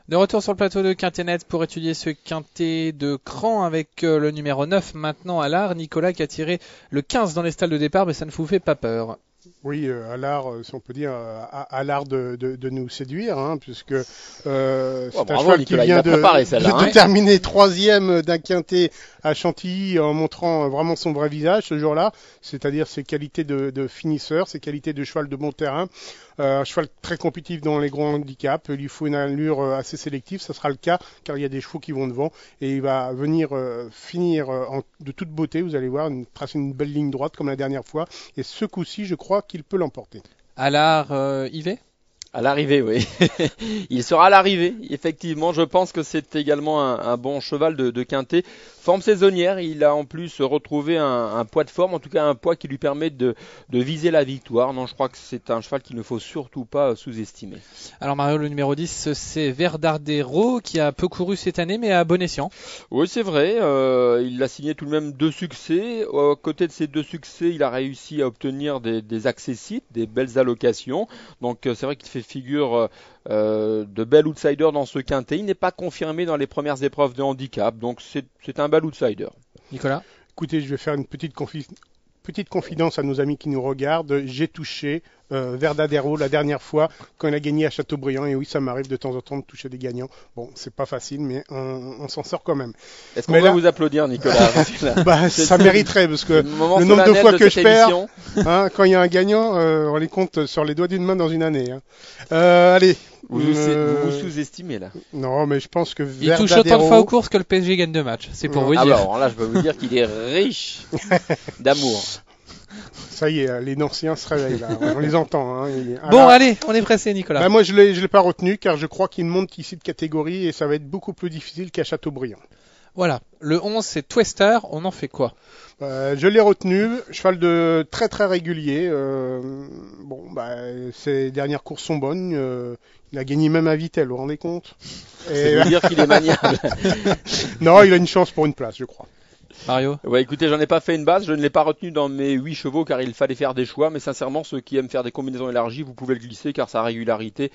De retour sur le plateau de Quintet pour étudier ce quintet de cran avec le numéro 9 maintenant à l'art. Nicolas qui a tiré le 15 dans les stalles de départ, mais ça ne vous fait pas peur. Oui, à l'art, si on peut dire, à l'art de nous séduire, hein, puisque c'est un cheval Nicolas, qui vient de terminer troisième d'un quintet à Chantilly en montrant vraiment son vrai visage ce jour-là, c'est-à-dire ses qualités de finisseur, ses qualités de cheval de bon terrain. Un cheval très compétitif dans les grands handicaps, il lui faut une allure assez sélective, ça sera le cas car il y a des chevaux qui vont devant et il va venir finir de toute beauté, vous allez voir, tracer une belle ligne droite comme la dernière fois et ce coup-ci je crois qu'il peut l'emporter. À l'art, Yves ? À l'arrivée, oui. Il sera à l'arrivée. Effectivement, je pense que c'est également un bon cheval de quintet. Forme saisonnière, il a en plus retrouvé un poids de forme, en tout cas un poids qui lui permet de viser la victoire. Non, je crois que c'est un cheval qu'il ne faut surtout pas sous-estimer. Alors Mario, le numéro 10, c'est Verdardero qui a peu couru cette année, mais à bon escient. Oui, c'est vrai. Il a signé tout de même 2 succès. À côté de ces 2 succès, il a réussi à obtenir des accessites, des belles allocations. Donc c'est vrai qu'il fait figure de bel outsider dans ce quintet. Il n'est pas confirmé dans les premières épreuves de handicap, donc c'est un bel outsider. Nicolas ? Écoutez, je vais faire une petite confidence à nos amis qui nous regardent. J'ai touché Verdadero la dernière fois quand il a gagné à Châteaubriand. Et oui, ça m'arrive de temps en temps de toucher des gagnants. Bon, c'est pas facile, mais on s'en sort quand même. Est-ce qu'on va vous applaudir, Nicolas? Ça mériterait, parce que le nombre de fois que je perds, hein, quand il y a un gagnant, on les compte sur les doigts d'une main dans une année. Hein. Allez. Vous vous sous-estimez là. Non, mais je pense que il touche autant de fois aux courses que le PSG gagne 2 matchs. C'est pour vous dire. Alors là, je peux vous dire qu'il est riche d'amour. Ça y est, les Nanciens se réveillent là, on les entend. Hein. Bon, allez, on est pressé, Nicolas. Bah, moi, je l'ai pas retenu car je crois qu'il monte ici de catégorie et ça va être beaucoup plus difficile qu'à Châteaubriand. Voilà, le 11 c'est Twister, on en fait quoi? Je l'ai retenu, cheval de très très régulier. Ses dernières courses sont bonnes. Il a gagné même à Vittel, vous vous rendez compte? C'est vous dire qu'il est maniable. Non, il a une chance pour une place, je crois. Mario? Ouais, écoutez, j'en ai pas fait une base, je ne l'ai pas retenu dans mes 8 chevaux car il fallait faire des choix, mais sincèrement, ceux qui aiment faire des combinaisons élargies, vous pouvez le glisser car sa régularité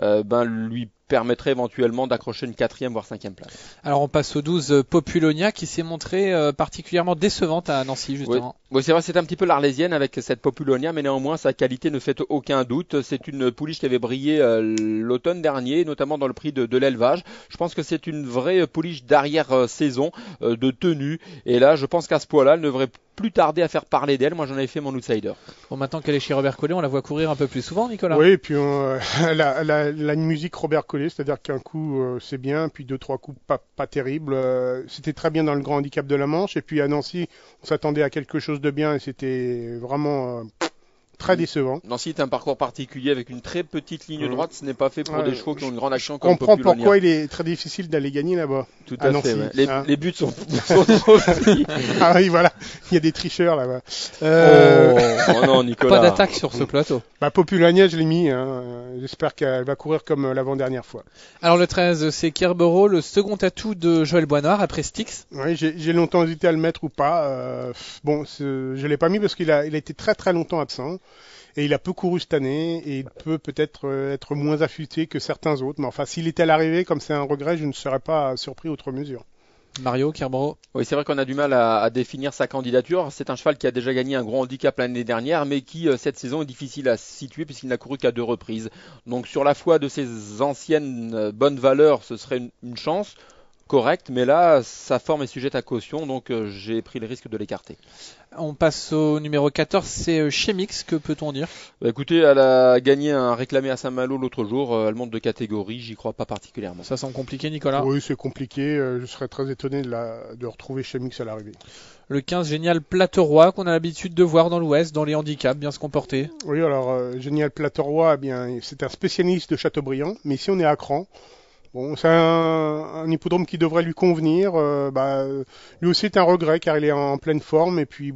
lui permettrait éventuellement d'accrocher une 4e voire 5e place. Alors on passe au 12 Populonia qui s'est montrée particulièrement décevante à Nancy justement. Oui, c'est vrai, c'est un petit peu l'arlésienne avec cette Populonia, mais néanmoins sa qualité ne fait aucun doute. C'est une pouliche qui avait brillé l'automne dernier, notamment dans le prix de l'élevage. Je pense que c'est une vraie pouliche d'arrière-saison, de tenue, et là je pense qu'à ce poids-là, elle ne devrait plus tarder à faire parler d'elle. Moi j'en avais fait mon outsider. Bon, maintenant qu'elle est chez Robert Collet, on la voit courir un peu plus souvent, Nicolas. Oui, et puis elle a une musique Robert Collet, c'est-à-dire qu'un coup c'est bien, puis 2-3 coups pas terribles. C'était très bien dans le grand handicap de la Manche, et puis à Nancy, on s'attendait à quelque chose de bien, et c'était vraiment très décevant. Nancy est un parcours particulier avec une très petite ligne droite. Ce n'est pas fait pour des chevaux qui ont une grande action on comme comprend Populonia. Pourquoi il est très difficile d'aller gagner là-bas. Tout à Nancy, fait. Ouais. Les buts sont trop petits. Ah oui, voilà. Il y a des tricheurs là-bas. Oh non, Nicolas. Pas d'attaque sur ce plateau. Populonia, je l'ai mis. J'espère qu'elle va courir comme l'avant-dernière fois. Alors le 13, c'est Kerbero, le second atout de Joël Boisnoir après Styx. Oui, j'ai longtemps hésité à le mettre ou pas. Je l'ai pas mis parce qu'il a été très très longtemps absent. Et il a peu couru cette année et il peut peut-être être moins affûté que certains autres. Mais enfin, s'il était à l'arrivée, comme c'est un regret, je ne serais pas surpris outre mesure. Mario, Kerbero. Oui, c'est vrai qu'on a du mal à définir sa candidature. C'est un cheval qui a déjà gagné un gros handicap l'année dernière, mais qui, cette saison, est difficile à situer puisqu'il n'a couru qu'à 2 reprises. Donc, sur la foi de ses anciennes bonnes valeurs, ce serait une chance correcte, mais là, sa forme est sujette à caution, donc j'ai pris le risque de l'écarter. On passe au numéro 14, c'est Chemix, que peut-on dire? Écoutez, elle a gagné un réclamé à Saint-Malo l'autre jour, elle monte de catégorie, j'y crois pas particulièrement. Ça semble compliqué, Nicolas? Oui, c'est compliqué, je serais très étonné de retrouver Chemix à l'arrivée. Le 15, Génial Plateau-Roi, qu'on a l'habitude de voir dans l'Ouest, dans les handicaps, bien se comporter. Oui, alors, Génial Plateau-Roi, eh bien, c'est un spécialiste de Châteaubriand, mais ici on est à Cran. Bon, c'est un hippodrome qui devrait lui convenir. Lui aussi est un regret car il est en pleine forme et puis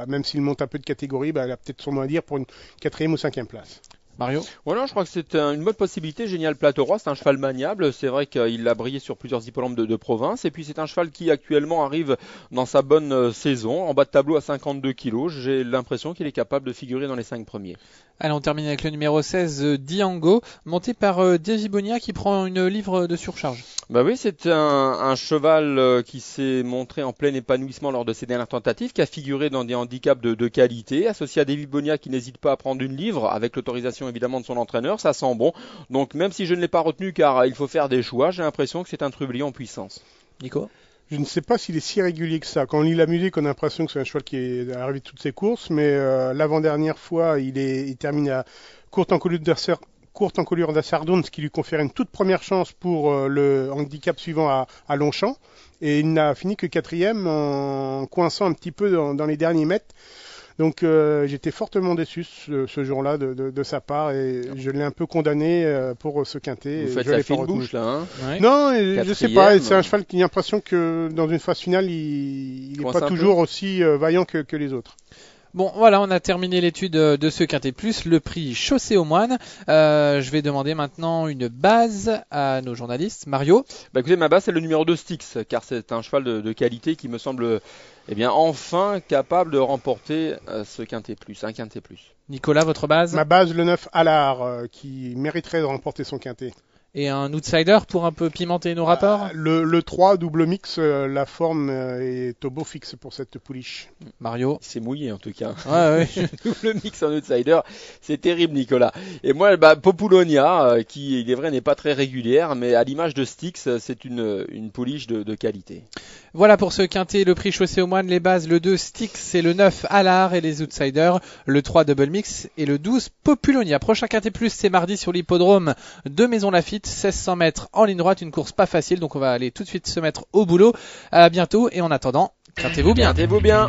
même s'il monte un peu de catégorie, il a peut-être son mot à dire pour une 4e ou 5e place. Mario? Voilà, je crois que c'est une bonne possibilité. Génial Plateau Roi, c'est un cheval maniable. C'est vrai qu'il a brillé sur plusieurs hippodromes de province. Et puis c'est un cheval qui actuellement arrive dans sa bonne saison, en bas de tableau à 52 kilos. J'ai l'impression qu'il est capable de figurer dans les 5 premiers. Allez, on termine avec le numéro 16, Diango, monté par Davy Bonia qui prend une livre de surcharge. Bah oui, c'est un cheval qui s'est montré en plein épanouissement lors de ses dernières tentatives, qui a figuré dans des handicaps de qualité, associé à Davy Bonia qui n'hésite pas à prendre une livre, avec l'autorisation évidemment de son entraîneur, ça sent bon. Donc même si je ne l'ai pas retenu car il faut faire des choix, j'ai l'impression que c'est un trublion en puissance. Nico? Je ne sais pas s'il est si régulier que ça. Quand on lit la musique, on a l'impression que c'est un cheval qui est arrivé de toutes ses courses, mais l'avant-dernière fois, il termine à courte encolure d'Assardoun, ce qui lui confère une toute première chance pour le handicap suivant à Longchamp. Et il n'a fini que 4e en coinçant un petit peu dans les derniers mètres. Donc j'étais fortement déçu ce jour-là de sa part et je l'ai un peu condamné pour ce quintet. Vous faites la fine bouche là, hein? Ouais. Non, je sais pas. C'est un cheval qui a l'impression que dans une phase finale, il n'est pas toujours aussi vaillant que les autres. Bon, voilà, on a terminé l'étude de ce Quintet Plus, le prix Chaussée aux Moines. Je vais demander maintenant une base à nos journalistes. Mario? Bah écoutez, ma base c'est le numéro 2 Styx, car c'est un cheval de qualité qui me semble enfin capable de remporter ce Quintet Plus, un Quintet Plus. Nicolas, votre base? Ma base, le 9 Allard, qui mériterait de remporter son Quintet. Et un outsider pour un peu pimenter nos rapports? Le 3, double mix, la forme est au beau fixe pour cette pouliche. Mario? C'est mouillé en tout cas. Ouais. Double mix en outsider, c'est terrible Nicolas. Et moi, Populonia, qui il est vrai n'est pas très régulière, mais à l'image de Styx, c'est une pouliche de qualité. Voilà pour ce Quintet, le prix Chaussée aux Moines, les bases, le 2 Styx et le 9 Allard et les outsiders, le 3 double mix et le 12 Populonia. Prochain Quintet Plus, c'est mardi sur l'hippodrome de Maison Lafitte. 1600 mètres en ligne droite, une course pas facile, donc on va aller tout de suite se mettre au boulot. À bientôt et en attendant, quintez-vous bien. Quintez-vous bien.